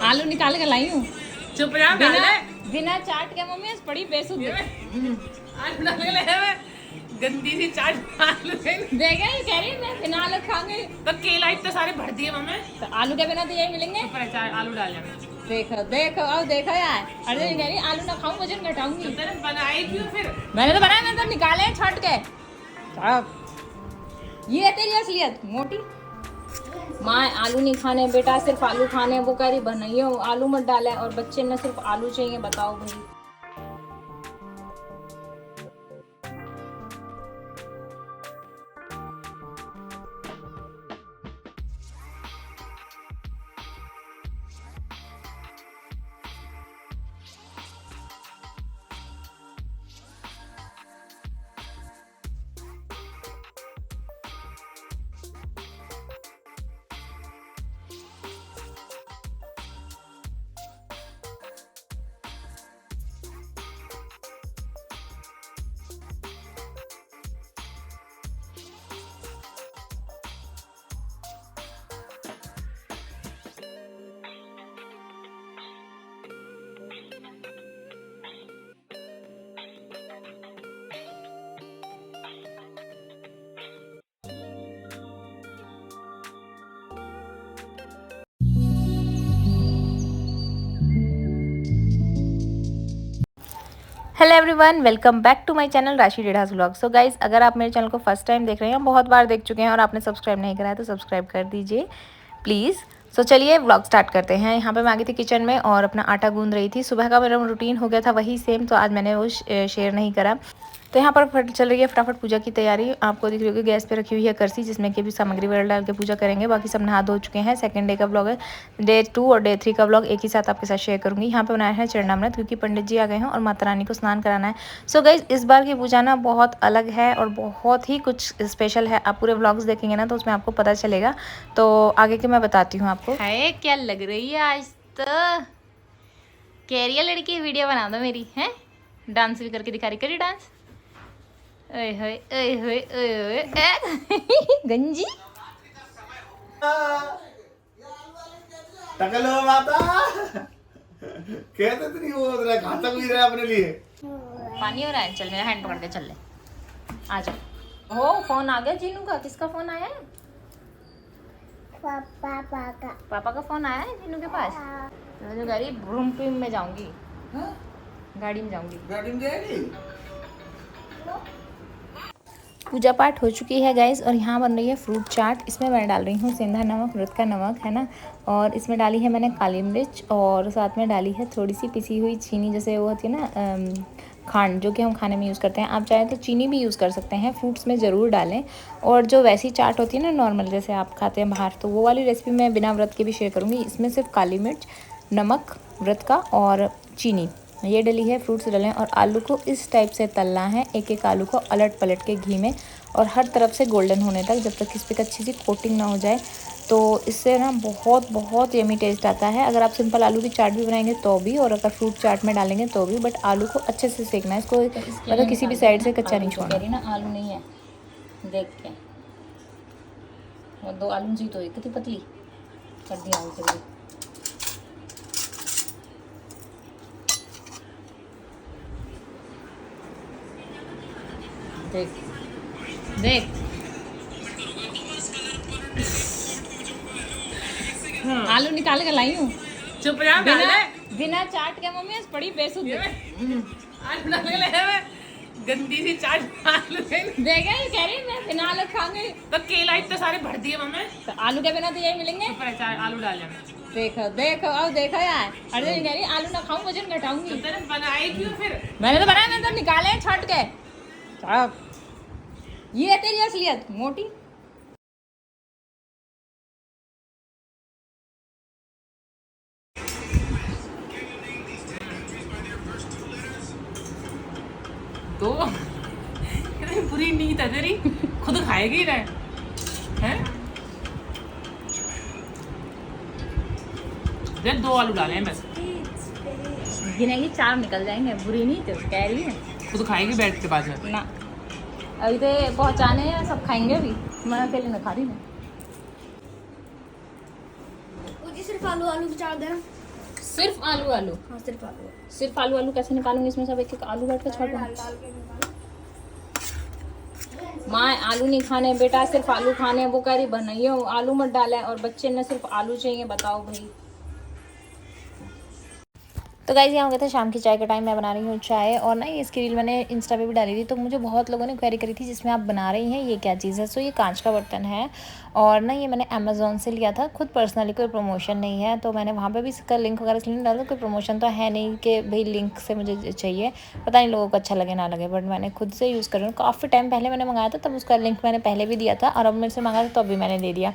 आलू निकाल के लाई हूँ। चुप रहा बिना चाट के मम्मी बड़ी बेसुध आलू डाल के ले गंदी सी चाट आलू देखे कह रही मैं बिना आलू खाऊंगी तो केला इतने सारे भर दिए मम्मी तो आलू के बिना तो यही मिलेंगे। आलू डाल लेना। देखो देखो अब देखो यार अर्जुन कह रही आलू ना खाऊं वजन घटाऊंगी। तो तेरे बनाए क्यों फिर? मैंने तो बनाया, मैंने तो निकाले छट के। ये है तेरी असलियत मोटी माँ। आलू नहीं खाने बेटा, सिर्फ आलू खाने। वो कह रही बनाइए आलू मत डाले और बच्चे ने सिर्फ आलू चाहिए। बताओ भाई। Hello everyone, welcome back to my channel Rashi डेढ़ास व्लॉग। सो गाइज, अगर आप मेरे चैनल को फर्स्ट टाइम देख रहे हैं, बहुत बार देख चुके हैं और आपने सब्सक्राइब नहीं करा है तो सब्सक्राइब कर दीजिए प्लीज़। सो चलिए व्लॉग स्टार्ट करते हैं। यहाँ पे मैं आ गई थी किचन में और अपना आटा गूंद रही थी। सुबह का मेरा रूटीन हो गया था वही सेम, तो आज मैंने वो शेयर नहीं करा। तो यहाँ पर चल रही है फटाफट पूजा की तैयारी। आपको दिख रही होगी गैस पे रखी हुई है करसी, जिसमें कि भी सामग्री वगैरह डाल के पूजा करेंगे। बाकी सब नहा धो चुके हैं। सेकंड डे का व्लॉग है। डे 2 और डे 3 का व्लॉग एक ही साथ आपके साथ शेयर करूंगी। यहाँ पे बनाया है चरणामृत, क्योंकि पंडित जी आ गए हैं और माता रानी को स्नान कराना है। सो गाइज, इस बार की पूजा ना बहुत अलग है और बहुत ही कुछ स्पेशल है। आप पूरे व्लॉग्स देखेंगे ना तो उसमें आपको पता चलेगा। तो आगे के मैं बताती हूँ आपको। है क्या लग रही है आज तो कह रही है लड़की वीडियो बना दो मेरी है। डांस भी करके दिखा रही, करी डांस। गंजी टकलो माता कहते नहीं वो घातक भी रहा अपने लिए। पानी हो रहा है। चल मेरा हैंड पकड़ के चल ले, आ जाओ। हो फोन आ गया जीनू का। किसका फोन आया है? पापा का फोन आया है जीनू के पास। मैं जो गाड़ी ब्रूम पिम में जाऊंगी, गाड़ी में जाऊंगी। गाड़ी में जाएगी। पूजा पाठ हो चुकी है गाइस और यहाँ बन रही है फ्रूट चाट। इसमें मैं डाल रही हूँ सेंधा नमक, व्रत का नमक है ना, और इसमें डाली है मैंने काली मिर्च और साथ में डाली है थोड़ी सी पिसी हुई चीनी, जैसे वो होती है ना खांड, जो कि हम खाने में यूज़ करते हैं। आप चाहें तो चीनी भी यूज़ कर सकते हैं, फ्रूट्स में ज़रूर डालें। और जो वैसी चाट होती है ना नॉर्मल, जैसे आप खाते हैं बाहर, तो वो वाली रेसिपी मैं बिना व्रत के भी शेयर करूँगी। इसमें सिर्फ काली मिर्च, नमक व्रत का और चीनी ये डली है। फ्रूट्स डलें और आलू को इस टाइप से तलना है। एक एक आलू को अलट पलट के घी में और हर तरफ से गोल्डन होने तक, जब तक इस पर अच्छी सी कोटिंग ना हो जाए। तो इससे ना बहुत बहुत यमी टेस्ट आता है। अगर आप सिंपल आलू की चाट भी बनाएंगे तो भी, और अगर फ्रूट चाट में डालेंगे तो भी, बट आलू को अच्छे से सेकना है। इसको मतलब किसी भी साइड से कच्चा नहीं छोड़ना। कह रही ना आलू नहीं है, देख के और 2 आलू जी तो कितनी पतली कर दी आलू कर दी। देख देख आलू निकाल के लाई हूँ। चुप रहा बिना चाट के मम्मी बड़ी बेसुध आलू डाल के ले गंदी सी चाट आलू देखे कह रही मैं बिना आलू खाऊंगी। तो केला इतने सारे भर दिए मम्मी तो आलू के बिना तो यही मिलेंगे। आलू डाल लेना। देखो देखो अब देखो यार अर्जुन कह रही आलू ना खाऊं वजन घटाऊंगी। तो तेरे बनाए क्यों फिर? मैंने तो बनाया, मैंने तो निकाले छट के। ये है तेरी असलियत मोटी। तो कितनी बुरी नीयत है तेरी, खुद खाएगी ना हैं? देख 2 आलू डाले हैं बस, गिनेगी 4 निकल जाएंगे। बुरी नहीं तो कह रही है, खुद खाएगी बैठ के पास में ना। अभी तो पहुंचाने हैं, सब खाएंगे अभी। मैं अकेले न खा रही हूँ। सिर्फ आलू आलू की चाट देना। सिर्फ आलू आलू? हाँ सिर्फ आलू। सिर्फ आलू आलू कैसे निकालूंगी? इसमें सब एक एक आलू बैठ कर छोड़। डाल के निकालो। माँ आलू नहीं खाने बेटा, सिर्फ आलू खाने। वो कह रही बनाइए आलू मत डाला है, और बच्चे ने सिर्फ आलू चाहिए। बताओ भाई। तो गाइस यहाँ हो गया था शाम की चाय का टाइम। मैं बना रही हूँ चाय, और ना ये इसकी रील मैंने इंस्टा पे भी डाली थी, तो मुझे बहुत लोगों ने क्वेरी करी थी जिसमें आप बना रही हैं ये क्या चीज़ है। सो ये कांच का बर्तन है, और ना ये मैंने अमेज़ोन से लिया था। खुद पर्सनली कोई प्रमोशन नहीं है, तो मैंने वहाँ पे भी इसका लिंक वगैरह इसलिए नहीं डाला। कोई प्रमोशन तो है नहीं कि भाई लिंक से मुझे चाहिए, पता नहीं लोगों को अच्छा लगे ना लगे, बट मैंने खुद से यूज़ कर रही हूँ। काफ़ी टाइम पहले मैंने मंगाया था, तब उसका लिंक मैंने पहले भी दिया था, और अब मेरे से मंगाया था तो अभी मैंने दे दिया।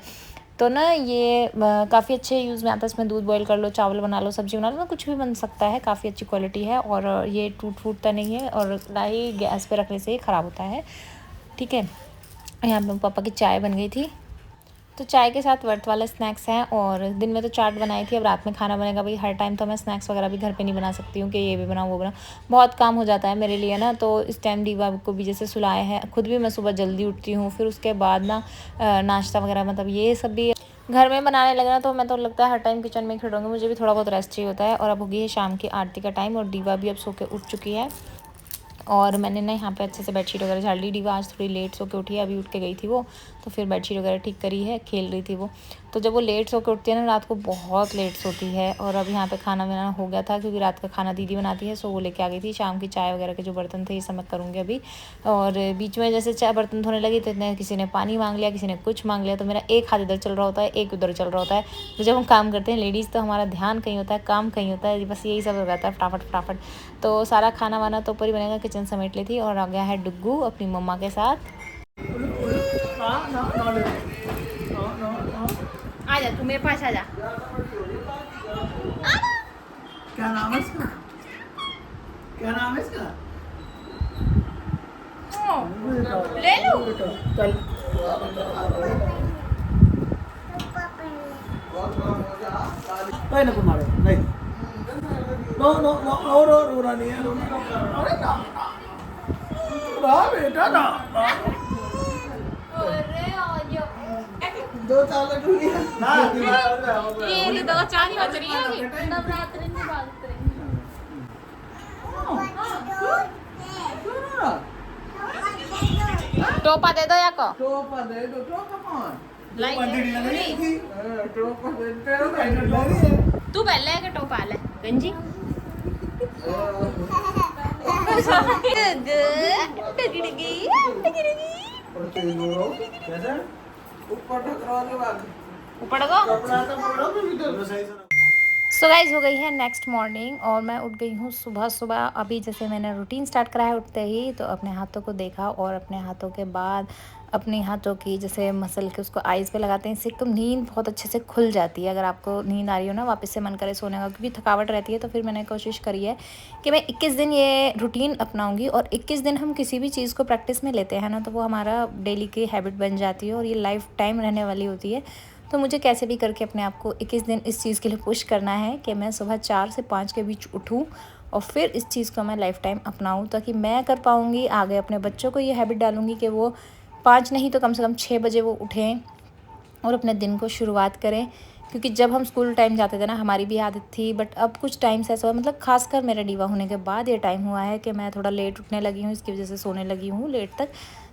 तो ना ये काफ़ी अच्छे यूज़ में आता है। इसमें दूध बॉईल कर लो, चावल बना लो, सब्जी बना लो, ना कुछ भी बन सकता है। काफ़ी अच्छी क्वालिटी है, और ये फूटता नहीं है, और ना ही गैस पे रखने से ही ख़राब होता है। ठीक है, यहाँ पे पापा की चाय बन गई थी। तो चाय के साथ वर्थ वाला स्नैक्स हैं, और दिन में तो चाट बनाई थी, अब रात में खाना बनेगा। भाई हर टाइम तो मैं स्नैक्स वगैरह भी घर पे नहीं बना सकती हूँ कि ये भी बनाऊँ वो बनाऊँ, बहुत काम हो जाता है मेरे लिए ना। तो इस टाइम दीवा को भी जैसे सुलाए हैं, खुद भी मैं सुबह जल्दी उठती हूँ, फिर उसके बाद ना नाश्ता वगैरह मतलब ये सब भी घर में बनाने लगना, तो मैं तो लगता है हर टाइम किचन में खड़ी रहूँगी। मुझे भी थोड़ा बहुत रेस्ट चाहिए होता है। और अब होगी है शाम की आरती का टाइम, और दीवा भी अब सो के उठ चुकी है, और मैंने ना यहाँ पे अच्छे से बेडशीट वगैरह झाड़ ली। दीवा आज थोड़ी लेट सो के उठी है, अभी उठ के गई थी वो, तो फिर बेडशीट वगैरह ठीक करी है, खेल रही थी वो। तो जब वो लेट सो के उठती है ना, रात को बहुत लेट सोती है। और अब यहाँ पे खाना वाना हो गया था, क्योंकि रात का खाना दीदी बनाती है, सो वो लेके आ गई थी। शाम की चाय वगैरह के जो बर्तन थे ये सब मैं करूँगी अभी। और बीच में जैसे चाय बर्तन धोने लगी तो इतने किसी ने पानी मांग लिया, किसी ने कुछ मांग लिया, तो मेरा एक हाथ इधर चल रहा होता है, एक उधर चल रहा होता है। तो जब हम काम करते हैं लेडीज़, तो हमारा ध्यान कहीं होता है, काम कहीं होता है, बस यही सब रहता है फटाफट फटाफट। तो सारा खाना वाना तो ऊपर ही बनेगा, किचन समेट ली थी। और आ गया है डुग्गू अपनी मम्मा के साथ। आ जा तू मेरे पास, आ जा। क्या नाम है इसका? क्या नाम है इसका? ले लो। चल। नहीं मारे नहीं। नो नो नो रोना नहीं है, रोना। अरे ना बेटा ना। दो चार लड्डू ये दो चार ही बच रही है। नवरात्रि में बात करेंगे। टोपा दे दो या को टोपा दे दो, टोपा कौन? लाइक टोपा दे तेरा तो लगी है। तू पहले है कि टोपा ले गंजी। ऊपर टकरा के बाद ऊपर गो। कपड़ा तो पकड़ो भी इधर सही से। सो गाइज हो गई है नेक्स्ट मॉर्निंग, और मैं उठ गई हूँ सुबह सुबह। अभी जैसे मैंने रूटीन स्टार्ट करा है उठते ही, तो अपने हाथों को देखा, और अपने हाथों के बाद अपने हाथों की जैसे मसल के उसको आइज़ पे लगाते हैं, इससे तो नींद बहुत अच्छे से खुल जाती है। अगर आपको नींद आ रही हो ना, वापस से मन करे सोने का, क्योंकि थकावट रहती है। तो फिर मैंने कोशिश करी है कि मैं 21 दिन ये रूटीन अपनाऊंगी, और 21 दिन हम किसी भी चीज़ को प्रैक्टिस में लेते हैं ना, तो वो हमारा डेली की हैबिट बन जाती है, और ये लाइफ टाइम रहने वाली होती है। तो मुझे कैसे भी करके अपने आप को 21 दिन इस चीज़ के लिए पुश करना है कि मैं सुबह 4 से 5 के बीच उठूं, और फिर इस चीज़ को मैं लाइफ टाइम अपनाऊं, ताकि मैं कर पाऊंगी। आगे अपने बच्चों को ये हैबिट डालूंगी कि वो 5 नहीं तो कम से कम 6 बजे वो उठें और अपने दिन को शुरुआत करें। क्योंकि जब हम स्कूल टाइम जाते थे ना, हमारी भी आदत थी, बट अब कुछ टाइम से ऐसा हुआ, मतलब खासकर मेरा डीवा होने के बाद ये टाइम हुआ है कि मैं थोड़ा लेट उठने लगी हूँ, इसकी वजह से सोने लगी हूँ लेट तक।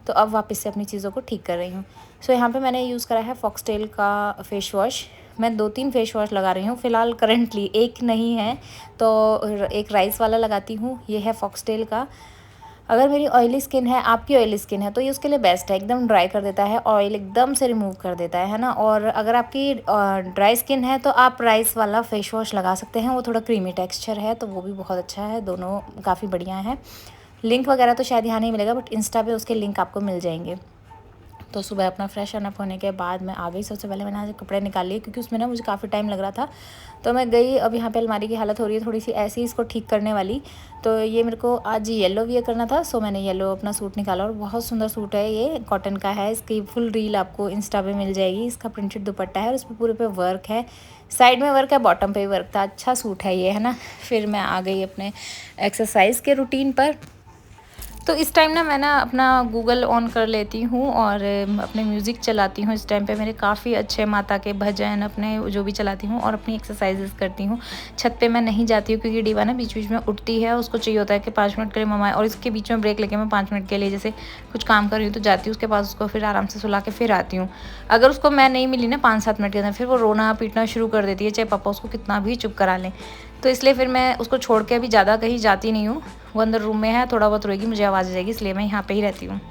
तो अब वापस से अपनी चीज़ों को ठीक कर रही हूँ। सो यहाँ पे मैंने यूज़ करा है फॉक्सटेल का फेस वॉश। मैं 2-3 फेस वॉश लगा रही हूँ फ़िलहाल, करंटली एक नहीं है, तो एक राइस वाला लगाती हूँ, ये है फॉक्सटेल का। अगर मेरी ऑयली स्किन है, आपकी ऑयली स्किन है, तो ये उसके लिए बेस्ट है, एकदम ड्राई कर देता है, ऑयल एकदम से रिमूव कर देता है ना। और अगर आपकी ड्राई स्किन है तो आप राइस वाला फेस वॉश लगा सकते हैं, वो थोड़ा क्रीमी टेक्सचर है, तो वो भी बहुत अच्छा है। दोनों काफ़ी बढ़िया है। लिंक वगैरह तो शायद यहाँ नहीं मिलेगा, बट इंस्टा पे उसके लिंक आपको मिल जाएंगे। तो सुबह अपना फ्रेश अप होने के बाद मैं आ गई। सबसे पहले मैंने आज कपड़े निकाल लिए, क्योंकि उसमें ना मुझे काफ़ी टाइम लग रहा था। तो मैं गई, अब यहाँ पे अलमारी की हालत हो रही है थोड़ी सी ऐसी, इसको ठीक करने वाली। तो ये मेरे को आज येलो वियर करना था, सो मैंने येलो अपना सूट निकाला, और बहुत सुंदर सूट है, ये कॉटन का है। इसकी फुल रील आपको इंस्टा पे मिल जाएगी। इसका प्रिंटेड दुपट्टा है, और उस पर पूरे पे वर्क है, साइड में वर्क है, बॉटम पे भी वर्क था। अच्छा सूट है ये, है ना। फिर मैं आ गई अपने एक्सरसाइज के रूटीन पर। तो इस टाइम ना मैं ना अपना गूगल ऑन कर लेती हूँ और अपने म्यूज़िक चलाती हूँ। इस टाइम पे मेरे काफ़ी अच्छे माता के भजन अपने जो भी चलाती हूँ और अपनी एक्सरसाइजेस करती हूँ। छत पे मैं नहीं जाती हूँ क्योंकि डीवा ना बीच बीच में उठती है, उसको चाहिए होता है कि 5 मिनट के लिए मम्मा, और इसके बीच में ब्रेक लेके मैं 5 मिनट के लिए जैसे कुछ काम कर रही हूँ तो जाती हूँ उसके पास, उसको फिर आराम से सुला के फिर आती हूँ। अगर उसको मैं नहीं मिली ना 5-7 मिनट के अंदर, फिर वो रोना पीटना शुरू कर देती है, चाहे पापा उसको कितना भी चुप करा लें। तो इसलिए फिर मैं उसको छोड़ के अभी ज़्यादा कहीं जाती नहीं हूँ। वो अंदर रूम में है, थोड़ा बहुत रोएगी, मुझे आवाज़ आ जाएगी, इसलिए मैं यहाँ पे ही रहती हूँ।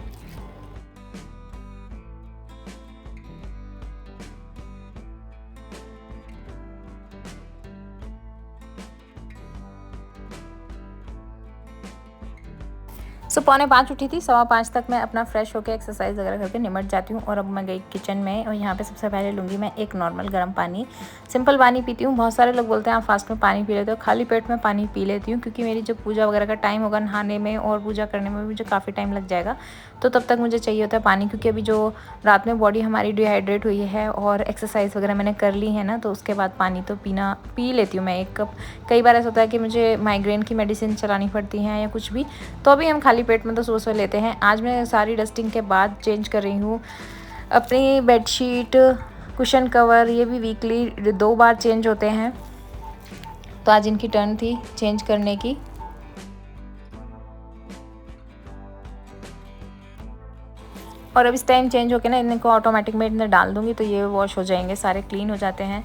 सो 4:45 उठी थी, 5:15 तक मैं अपना फ्रेश होकर एक्सरसाइज वगैरह करके निमट जाती हूँ। और अब मैं गई किचन में और यहाँ पे सबसे पहले लूँगी मैं एक नॉर्मल गर्म पानी। सिंपल पानी पीती हूँ। बहुत सारे लोग बोलते हैं आप फास्ट में पानी पी लेते हो, खाली पेट में पानी पी लेती हूँ क्योंकि मेरी जो पूजा वगैरह का टाइम होगा, नहाने में और पूजा करने में मुझे काफ़ी टाइम लग जाएगा, तो तब तक मुझे चाहिए होता है पानी। क्योंकि अभी जो रात में बॉडी हमारी डिहाइड्रेट हुई है और एक्सरसाइज वगैरह मैंने कर ली है ना, तो उसके बाद पानी तो पी लेती हूँ मैं 1 कप। कई बार ऐसा होता है कि मुझे माइग्रेन की मेडिसिन चलानी पड़ती हैं या कुछ भी, तो अभी हम खाली पेट में तो सुबह लेते हैं। आज मैं सारी डस्टिंग के बाद चेंज कर रही हूँ अपनी बेडशीट, कुशन कवर, ये भी वीकली 2 बार चेंज होते हैं, तो आज इनकी टर्न थी चेंज करने की। और अब इस टाइम चेंज होके ना इनको ऑटोमेटिक में इनमें डाल दूँगी तो ये वॉश हो जाएंगे, सारे क्लीन हो जाते हैं।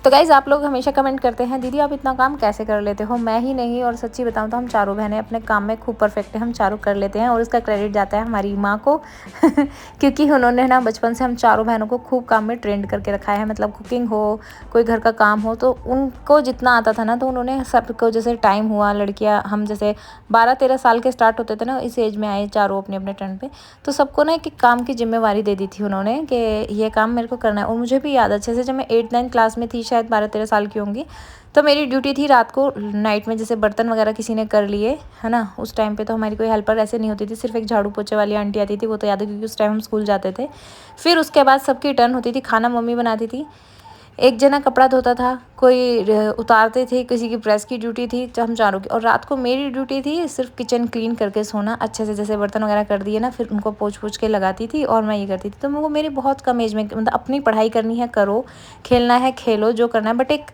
तो गाइज़ आप लोग हमेशा कमेंट करते हैं दीदी आप इतना काम कैसे कर लेते हो। मैं ही नहीं, और सच्ची बताऊं तो हम चारों बहनें अपने काम में खूब परफेक्ट है, हम चारों कर लेते हैं और उसका क्रेडिट जाता है हमारी माँ को क्योंकि उन्होंने ना बचपन से हम चारों बहनों को खूब काम में ट्रेंड करके रखा है। मतलब कुकिंग हो, कोई घर का काम हो, तो उनको जितना आता था ना, तो उन्होंने सबको, जैसे टाइम हुआ लड़कियाँ, हम जैसे 12-13 साल के स्टार्ट होते थे ना, इस एज में आए चारों अपने अपने टर्न पे, तो सबको ना एक काम की जिम्मेवारी दे दी थी उन्होंने कि ये काम मेरे को करना है। और मुझे भी याद अच्छे से, जब मैं 8-9 क्लास में थी, शायद 12-13 साल की होंगी, तो मेरी ड्यूटी थी रात को नाइट में, जैसे बर्तन वगैरह किसी ने कर लिए है ना, उस टाइम पे तो हमारी कोई हेल्पर ऐसे नहीं होती थी, सिर्फ एक झाड़ू पोछे वाली आंटी आती थी, वो तो याद है क्योंकि उस टाइम हम स्कूल जाते थे। फिर उसके बाद सबकी टर्न होती थी, खाना मम्मी बनाती थी, एक जना कपड़ा धोता था, कोई उतारते थे, किसी की प्रेस की ड्यूटी थी, तो हम चारों की। और रात को मेरी ड्यूटी थी सिर्फ किचन क्लीन करके सोना अच्छे से, जैसे बर्तन वगैरह कर दिए ना, फिर उनको पोंछ के लगाती थी और मैं ये करती थी। तो मुझे मेरी बहुत कम एज में, मतलब अपनी पढ़ाई करनी है करो, खेलना है खेलो, जो करना है, बट एक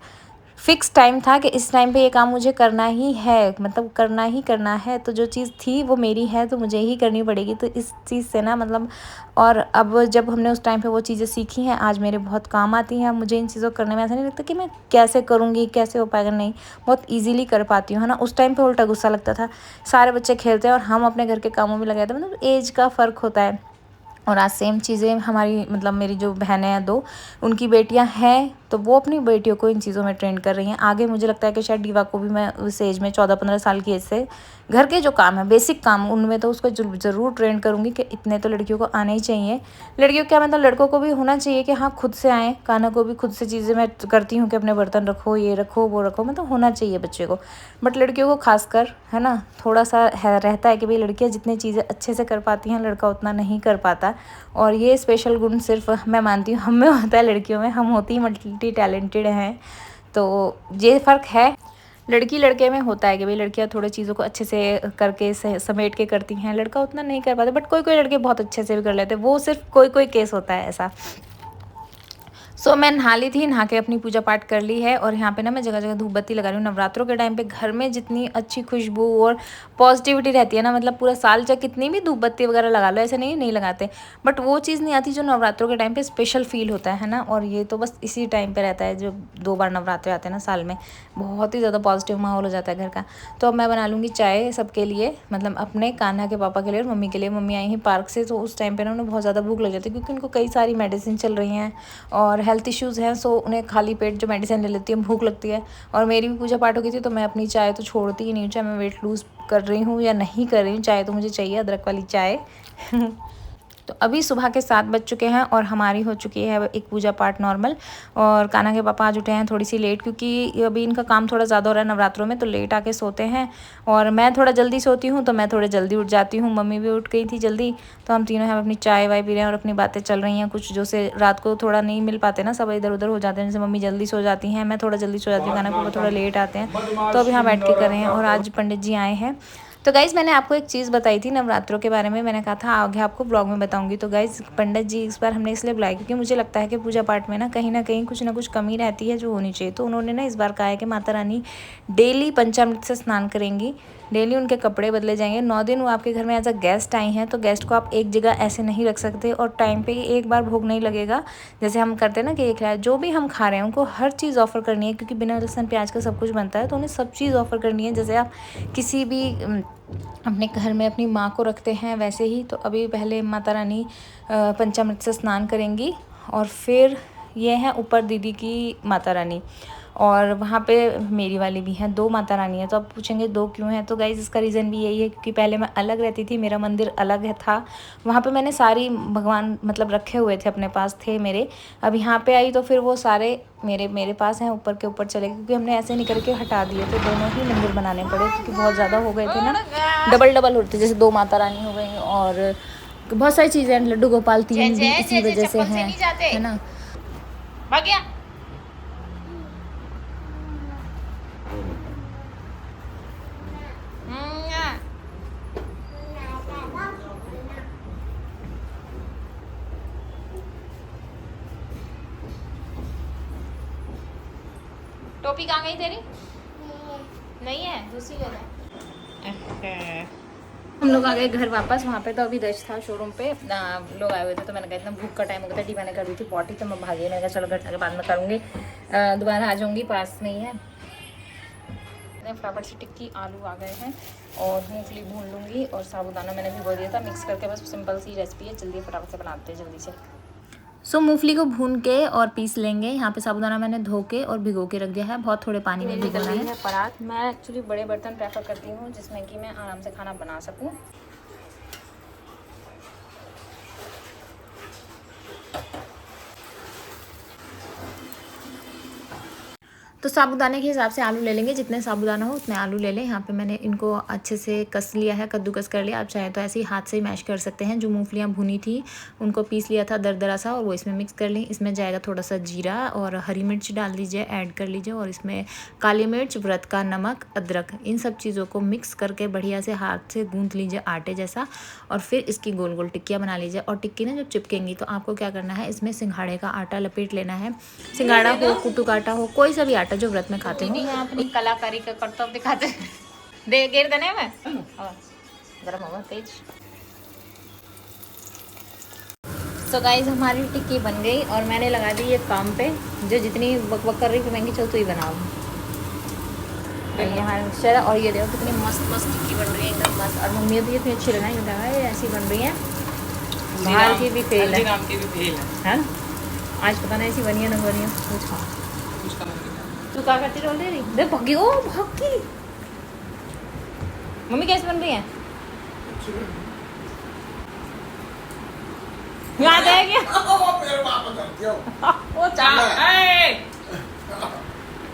फ़िक्स टाइम था कि इस टाइम पे ये काम मुझे करना ही है, मतलब करना ही करना है। तो जो चीज़ थी वो मेरी है तो मुझे ही करनी पड़ेगी। तो इस चीज़ से ना, मतलब, और अब जब हमने उस टाइम पे वो चीज़ें सीखी हैं, आज मेरे बहुत काम आती हैं। मुझे इन चीज़ों को करने में ऐसा नहीं लगता कि मैं कैसे करूँगी, कैसे हो पाएगा, नहीं, बहुत ईजीली कर पाती हूँ, है ना। उस टाइम पे उल्टा गुस्सा लगता था, सारे बच्चे खेलते हैं और हम अपने घर के कामों में लगे थे, मतलब एज का फ़र्क होता है। और आज सेम चीज़ें हमारी, मतलब मेरी जो बहनें हैं 2, उनकी बेटियां हैं, तो वो अपनी बेटियों को इन चीज़ों में ट्रेंड कर रही हैं। आगे मुझे लगता है कि शायद डीवा को भी मैं उस एज में 14-15 साल की एज से घर के जो काम है, बेसिक काम, उनमें तो उसको ज़रूर ट्रेंड करूँगी कि इतने तो लड़कियों को आने ही चाहिए। लड़कियों क्या, मतलब लड़कों को भी होना चाहिए कि हाँ खुद से आएँ। कान्हा को भी खुद से चीज़ें मैं करती हूँ कि अपने बर्तन रखो, ये रखो, वो रखो, मतलब होना चाहिए बच्चे को। बट लड़कियों को खासकर, है ना, थोड़ा सा रहता है कि भाई लड़कियाँ जितनी चीज़ें अच्छे से कर पाती हैं, लड़का उतना नहीं कर पाता। और ये स्पेशल गुण सिर्फ मैं मानती हूँ हम में होता है, लड़कियों में। हम होती ही मल्टी टैलेंटेड हैं, तो ये फ़र्क है। लड़की लड़के में होता है कि भाई लड़कियाँ थोड़ी चीज़ों को अच्छे से करके समेट के करती हैं, लड़का उतना नहीं कर पाता। बट कोई कोई लड़के बहुत अच्छे से भी कर लेते हैं, वो सिर्फ कोई कोई केस होता है ऐसा। सो मैं नहा ली थी, नहा के अपनी पूजा पाठ कर ली है। और यहाँ पे ना मैं जगह जगह धूप बत्ती लगा रही हूँ। नवरात्रों के टाइम पे घर में जितनी अच्छी खुशबू और पॉजिटिविटी रहती है ना, मतलब पूरा साल चाहे कितनी भी धूप बत्ती वगैरह लगा लो, ऐसे नहीं लगाते, बट वो चीज़ नहीं आती जो नवरात्रों के टाइम पे स्पेशल फील होता है ना। और ये तो बस इसी टाइम पे रहता है, जो 2 बार नवरात्रे आते हैं ना साल में, बहुत ही ज़्यादा पॉजिटिव माहौल हो जाता है घर का। तो अब मैं बना लूँगी चाय सबके लिए, मतलब अपने कान्हा के पापा के लिए और मम्मी के लिए। मम्मी आई हैं पार्क से, तो उस टाइम पे ना उन्हें बहुत ज़्यादा भूख लग जाती है क्योंकि उनको कई सारी मेडिसिन चल रही हैं और हेल्थ इश्यूज़ हैं। सो उन्हें खाली पेट जो मेडिसिन ले लेती है, भूख लगती है। और मेरी भी पूजा पाठ हो गई थी, तो मैं अपनी चाय तो छोड़ती ही नहीं हूँ, चाहे मैं वेट लूज़ कर रही हूँ या नहीं कर रही हूँ, चाय तो मुझे चाहिए, अदरक वाली चाय। तो अभी सुबह के 7 बज चुके हैं और हमारी हो चुकी है एक पूजा पाठ नॉर्मल। और कान्हा के पापा आज उठे हैं थोड़ी सी लेट, क्योंकि अभी इनका काम थोड़ा ज़्यादा हो रहा है नवरात्रों में, तो लेट आके सोते हैं। और मैं थोड़ा जल्दी सोती हूँ, तो मैं थोड़े जल्दी उठ जाती हूँ। मम्मी भी उठ गई थी जल्दी, तो हम तीनों हैं अपनी चाय वाय पी रहे हैं और अपनी बातें चल रही हैं कुछ, जो से रात को थोड़ा नहीं मिल पाते ना, सब इधर उधर हो जाते हैं। जैसे मम्मी जल्दी सो जाती हैं, मैं थोड़ा जल्दी सो जाती हूँ, कान्हा के पापा थोड़ा लेट आते हैं, तो अभी यहाँ बैठ के कर रहे हैं। और आज पंडित जी आए हैं, तो गाइज़ मैंने आपको एक चीज़ बताई थी नवरात्रों के बारे में, मैंने कहा था आगे आपको ब्लॉग में बताऊंगी। तो गाइज़ पंडित जी इस बार हमने इसलिए बुलाया क्योंकि मुझे लगता है कि पूजा पाठ में ना कहीं कुछ ना कुछ कमी रहती है जो होनी चाहिए। तो उन्होंने ना इस बार कहा है कि माता रानी डेली पंचामृत से स्नान करेंगी, डेली उनके कपड़े बदले जाएंगे। 9 दिन वो आपके घर में एज अ गेस्ट आई हैं, तो गेस्ट को आप एक जगह ऐसे नहीं रख सकते और टाइम पे एक बार भोग नहीं लगेगा जैसे हम करते हैं ना कि एक जो भी हम खा रहे हैं उनको हर चीज़ ऑफ़र करनी है, क्योंकि बिना लहसुन प्याज का सब कुछ बनता है, तो उन्हें सब चीज़ ऑफ़र करनी है। जैसे आप किसी भी अपने घर में अपनी माँ को रखते हैं वैसे ही। तो अभी पहले माता रानी पंचामृत से स्नान करेंगी और फिर ये है ऊपर दीदी की माता रानी और वहाँ पे मेरी वाली भी हैं, 2 माता रानी है। तो आप पूछेंगे 2 क्यों हैं? तो गाइज़ इसका रीज़न भी यही है क्योंकि पहले मैं अलग रहती थी, मेरा मंदिर अलग है था, वहाँ पे मैंने सारी भगवान मतलब रखे हुए थे, अपने पास थे मेरे। अब यहाँ पे आई तो फिर वो सारे मेरे पास हैं, ऊपर के ऊपर चले गए क्योंकि हमने ऐसे नहीं करके हटा दिए, तो दोनों ही मंदिर बनाने पड़े क्योंकि बहुत ज़्यादा हो गए थे ना, डबल होते, जैसे 2 माता रानी हो गई और बहुत सारी चीज़ें हैं, लड्डू गोपाल 3 भी इसी वजह से हैं, है ना। टोपी कहाँ गई तेरी? नहीं है, दूसरी ले ले। हम लोग आ गए घर वापस। वहाँ पे तो अभी रश था शोरूम पे, लोग आए हुए थे, तो मैंने कहा इतना भूख का टाइम हो गया था, मैंने कर दी थी पॉटी, तो मैं भागी, मैंने कहा चलो घर जाके बाद में करूँगी, दोबारा आ जाऊँगी, पास में ही है। फटाफट से टिक्की आलू आ गए हैं और मूंगफली भून लूँगी और साबुदाना मैंने भिगो दिया था मिक्स करके, बस सिंपल सी रेसिपी है, जल्दी फटाफट से बनाते हैं जल्दी से। सो मूंगफली को भून के और पीस लेंगे। यहाँ पे साबुदाना मैंने धो के और भिगो के रख दिया है, बहुत थोड़े पानी में भिगोना है। परात मैं एक्चुअली बड़े बर्तन प्रेफर करती हूँ जिसमें कि मैं आराम से खाना बना सकूँ। तो साबुदाने के हिसाब से आलू ले लेंगे, जितने साबुदाना हो उतने आलू ले लें। यहाँ पे मैंने इनको अच्छे से कस लिया है, कद्दूकस कर लिया। आप चाहे तो ऐसे ही हाथ से ही मैश कर सकते हैं। जो मूंगफलियाँ भुनी थी उनको पीस लिया था दरदरा सा और वो इसमें मिक्स कर लें। इसमें जाएगा थोड़ा सा जीरा और हरी मिर्च डाल दीजिए, ऐड कर लीजिए, और इसमें काली मिर्च, व्रत का नमक, अदरक, इन सब चीज़ों को मिक्स करके बढ़िया से हाथ से गूँथ लीजिए आटे जैसा, और फिर इसकी गोल गोल टिक्कियाँ बना लीजिए। और टिक्की ना जब चिपकेंगी तो आपको क्या करना है, इसमें सिंघाड़े का आटा लपेट लेना है। सिंघाड़ा हो, कुट्टू का आटा हो, कोई सा भी आटा जो व्रत में खाते हो। अपनी कलाकारी का करतब दिखाते दे गिर देने में गरम होगा तेज। सो गाइस हमारी टिक्की बन गई और मैंने लगा दी ये काम पे, जो जितनी बक कर रही थी महंगी, चल तू ही बनाओ। ये हमारा मिक्सचर है और ये देखो कितनी मस्त टिक्की बन रही है, एकदम मस्त। और मम्मी भी इतनी अच्छी लगाई, ये ऐसी बन रही है, बाहर की भी फेल है। आज पता नहीं ऐसी बनी है ना बनी है। तू क्या करती रोल रही? देख भागी, ओ भागी। मम्मी कैसे बन रही है? याद है क्या? मेरे पापा करती हो। वो चाह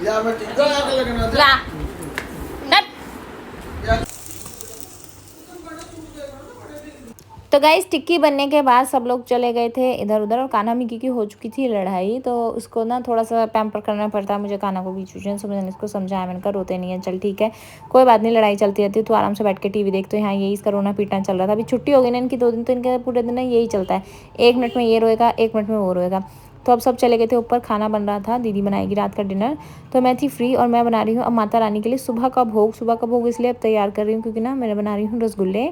यार मैं टिक्का आके लगना था। ला नट। तो गाइस टिक्की बनने के बाद सब लोग चले गए थे इधर उधर, और कान्हा मिक्की की हो चुकी थी लड़ाई, तो उसको ना थोड़ा सा पैम्पर करना पड़ता है मुझे कान्हा को बीच बीच में। मैंने इसको समझाया, मैंने कहा रोते नहीं है, चल ठीक है कोई बात नहीं, लड़ाई चलती रहती है, तो आराम से बैठ के टीवी देख। तो यहाँ यही इसका रोना पीटना चल रहा था। अभी छुट्टी हो गई ना इनकी 2 दिन, तो इनके पूरे दिन यही चलता है, 1 मिनट में ये रोएगा, 1 मिनट में वो रोएगा। तो अब सब चले गए थे ऊपर, खाना बन रहा था, दीदी बनाएगी रात का डिनर, तो मैं थी फ्री और मैं बना रही हूँ अब माता रानी के लिए सुबह का भोग इसलिए अब तैयार कर रही हूँ क्योंकि ना मैं बना रही हूँ रसगुल्ले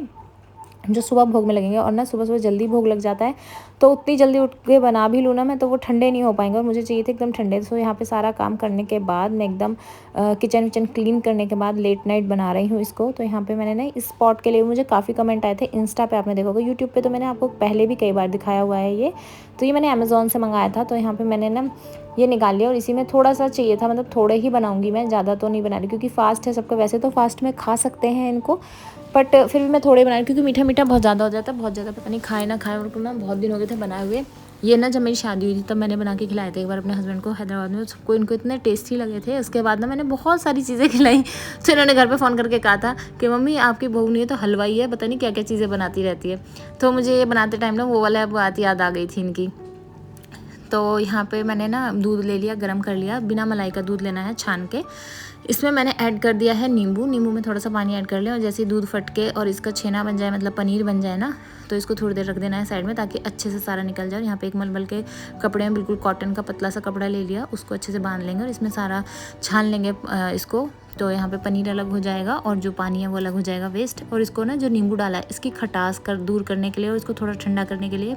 जो सुबह भोग में लगेंगे। और ना सुबह जल्दी भोग लग जाता है, तो उतनी जल्दी उठ के बना भी लूँ ना मैं, तो वो ठंडे नहीं हो पाएंगे, और मुझे चाहिए थे एकदम ठंडे। तो यहाँ पे सारा काम करने के बाद मैं एकदम किचन विचन क्लीन करने के बाद लेट नाइट बना रही हूँ इसको। तो यहाँ पे मैंने ना इस स्पॉट के लिए मुझे काफ़ी कमेंट आए थे, इंस्टा पे आपने देखा होगा, यूट्यूब पे तो मैंने आपको पहले भी कई बार दिखाया हुआ है ये। तो ये मैंने अमेज़ोन से मंगाया था, तो यहाँ पर मैंने ना ये निकाल लिया, और इसी में थोड़ा सा चाहिए था, मतलब थोड़े ही बनाऊँगी मैं, ज़्यादा तो नहीं बना रही क्योंकि फास्ट है सबका। वैसे तो फास्ट में खा सकते हैं इनको, बट फिर भी मैं थोड़े बना रही क्योंकि मीठा मीठा बहुत ज़्यादा हो जाता है, बहुत ज़्यादा पता नहीं खाए ना खाए, उनको ना बहुत दिन हो गए थे बनाए हुए। ये ना जब मेरी शादी हुई थी तब मैंने बना के खिलाए थे एक बार अपने हस्बैंड को हैदराबाद में, सबको इनको इतने टेस्टी लगे थे। उसके बाद ना मैंने बहुत सारी चीज़ें खिलाई, तो इन्होंने घर पे फ़ोन करके कहा था कि मम्मी आपकी बहू नहीं है तो हलवाई है, पता नहीं क्या क्या चीज़ें बनाती रहती है। तो मुझे ये बनाते टाइम ना वो वाला बात याद आ गई थी इनकी। तो यहाँ पे मैंने ना दूध ले लिया, गरम कर लिया, बिना मलाई का दूध लेना है छान के। इसमें मैंने ऐड कर दिया है नींबू में थोड़ा सा पानी ऐड कर लिया, और जैसे ही दूध फट के और इसका छेना बन जाए, मतलब पनीर बन जाए ना, तो इसको थोड़ी देर रख देना है साइड में, ताकि अच्छे से सारा निकल जाए। यहाँ पे एक मलमल के कपड़े में बिल्कुल कॉटन का पतला सा कपड़ा ले लिया, उसको अच्छे से बांध लेंगे और इसमें सारा छान लेंगे इसको। तो यहाँ पे पनीर अलग हो जाएगा और जो पानी है वो अलग हो जाएगा वेस्ट। और इसको ना जो नींबू डाला है इसकी खटास दूर करने के लिए और इसको थोड़ा ठंडा करने के लिए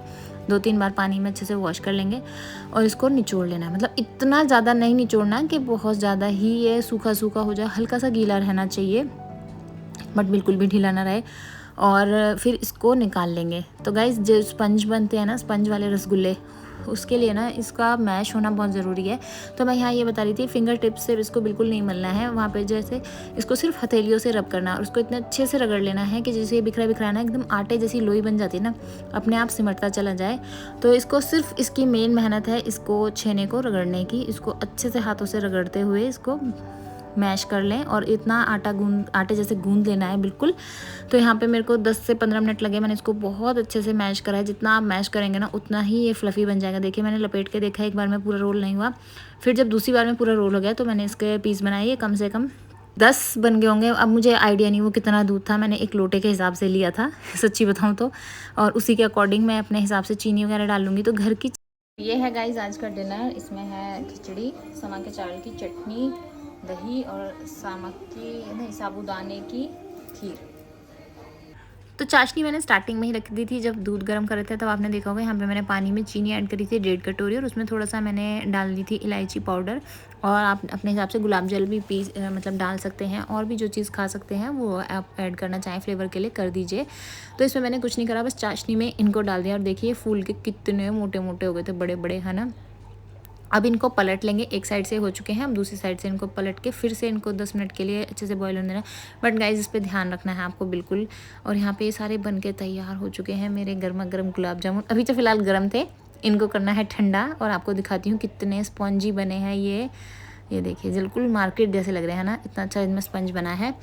2-3 बार पानी में अच्छे से वॉश कर लेंगे और इसको निचोड़ लेना है। मतलब इतना ज़्यादा नहीं निचोड़ना कि बहुत ज़्यादा ही ये सूखा सूखा हो जाए, हल्का सा गीला रहना चाहिए, बट बिल्कुल भी ढीला ना रहे। और फिर इसको निकाल लेंगे। तो गाइस जो स्पंज बनते हैं ना, स्पंज वाले रसगुल्ले, उसके लिए ना इसका मैश होना बहुत ज़रूरी है। तो मैं यहाँ ये बता रही थी, फिंगर टिप्स से इसको बिल्कुल नहीं मलना है, वहाँ पे जैसे इसको सिर्फ हथेलियों से रब करना है और उसको इतने अच्छे से रगड़ लेना है कि जैसे ये बिखरा बिखरा ना एकदम आटे जैसी लोई बन जाती है ना, अपने आप सिमटता चला जाए। तो इसको सिर्फ इसकी मेन मेहनत है इसको छेने को रगड़ने की। इसको अच्छे से हाथों से रगड़ते हुए इसको मैश कर लें और इतना आटे जैसे गूंद लेना है बिल्कुल। तो यहाँ पे मेरे को 10 से 15 मिनट लगे। मैंने इसको बहुत अच्छे से मैश करा है। जितना आप मैश करेंगे ना उतना ही ये फ्लफ़ी बन जाएगा। देखिए मैंने लपेट के देखा, एक बार में पूरा रोल नहीं हुआ। फिर जब दूसरी बार में पूरा रोल हो गया तो मैंने इसके पीस बनाए, कम से कम 10 बन गए होंगे। अब मुझे आइडिया नहीं वो कितना दूध था, मैंने एक लोटे के हिसाब से लिया था सच्ची बताऊँ तो। और उसी के अकॉर्डिंग मैं अपने हिसाब से चीनी वगैरह डाल लूँगी। तो घर की ये है गाइस आज का डिनर। इसमें है खिचड़ी, समा के चावल की चटनी, दही और साबूदाने की खीर। तो चाशनी मैंने स्टार्टिंग में ही रख दी थी जब दूध गर्म कर रहे थे, तब आपने देखा होगा यहाँ पे मैंने पानी में चीनी ऐड करी थी 1.5 कटोरी, और उसमें थोड़ा सा मैंने डाल दी थी इलायची पाउडर। और आप अपने हिसाब से गुलाब जल भी मतलब डाल सकते हैं, और भी जो चीज़ खा सकते हैं वो आप ऐड करना चाहें फ्लेवर के लिए कर दीजिए। तो इसमें मैंने कुछ नहीं करा, बस चाशनी में इनको डाल दिया और देखिए फूल के कितने मोटे मोटे हो गए थे, बड़े बड़े, है ना। अब इनको पलट लेंगे, एक साइड से हो चुके हैं, अब दूसरी साइड से इनको पलट के फिर से इनको 10 मिनट के लिए अच्छे से बॉईल होने देना है। बट गाइस इस पे ध्यान रखना है आपको बिल्कुल। और यहाँ पे ये सारे बन के तैयार हो चुके हैं मेरे गर्मा गर्म गुलाब जामुन। अभी तो फ़िलहाल गर्म थे, इनको करना है ठंडा और आपको दिखाती हूँ कितने स्पॉन्जी बने हैं ये देखिए बिल्कुल मार्केट जैसे लग रहे हैं ना, इतना अच्छा इनमें स्पंज बना है।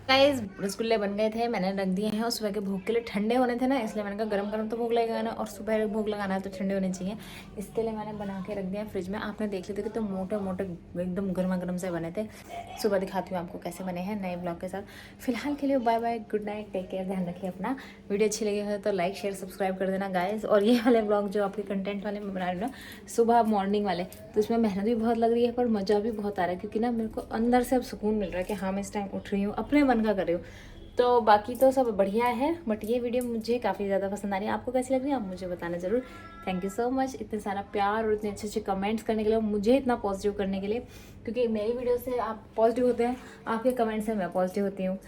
गाइस रसगुल्ले बन गए थे, मैंने रख दिए हैं। और सुबह के भोग के लिए ठंडे होने थे ना, इसलिए मैंने कहा गरम गरम तो भोग लगाना और सुबह भोग लगाना है तो ठंडे होने चाहिए, इसके लिए मैंने बना के रख दिया फ्रिज में। आपने देख लिए थे कि तो मोटे मोटे एकदम गर्मा गर्म से बने थे। सुबह दिखाती हूँ आपको कैसे बने हैं नए ब्लॉग के साथ। फिलहाल के लिए bye bye, good night, take care, ध्यान रखिए अपना। वीडियो अच्छी लगी हो तो लाइक शेयर सब्सक्राइब कर देना गाइस। और ये वाले ब्लॉग जो आपके कंटेंट वाले मैं बना रही हूँ ना सुबह मॉर्निंग वाले, तो इसमें मेहनत भी बहुत लग रही है पर मज़ा भी बहुत आ रहा है, क्योंकि ना मेरे को अंदर से अब सुकून मिल रहा है कि हाँ मैं इस टाइम उठ रही हूँ, अपने मन का कर रही हूँ। तो बाकी तो सब बढ़िया है, बट ये वीडियो मुझे काफ़ी ज़्यादा पसंद आ रही है। आपको कैसी लग रही है आप मुझे बताना ज़रूर। थैंक यू सो मच इतने सारा प्यार और इतने अच्छे अच्छे कमेंट्स करने के लिए, मुझे इतना पॉजिटिव करने के लिए, क्योंकि मेरी वीडियो से आप पॉजिटिव होते हैं, आपके कमेंट से मैं पॉजिटिव होती हूँ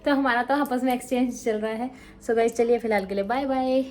तो हमारा तो आपस में एक्सचेंज चल रहा है। सो गाइस चलिए फिलहाल के लिए बाय बाय।